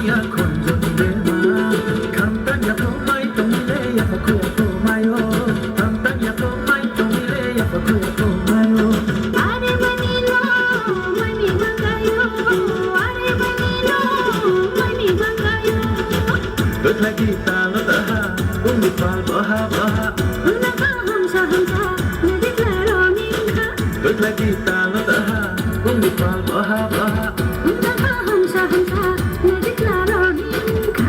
ya konjo dema kanta ya to mai tongle ya faku ya to mayo kanta ya to mai tongle ya faku ya to mayo are banilo mani bangayo are banilo mani bangayo good lagi ta lo ta ha umi pal baha baha unaka hamsa nadik laro ninka good lagi ta lo ta ha umi pal baha baha unaka hamsa nadik laro ninka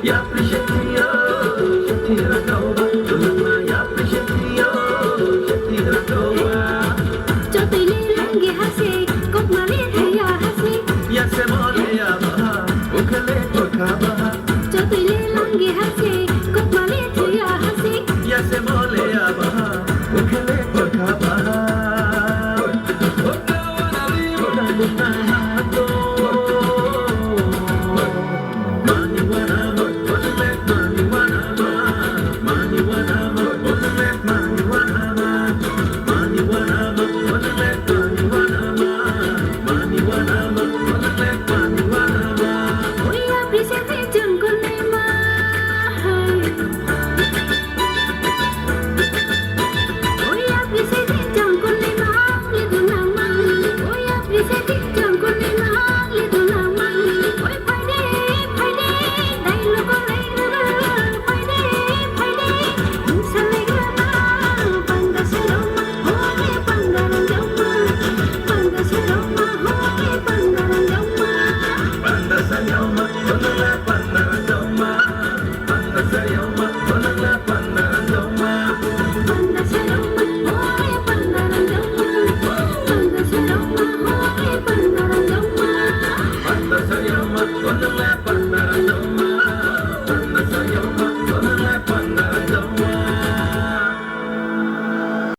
ya appreciate you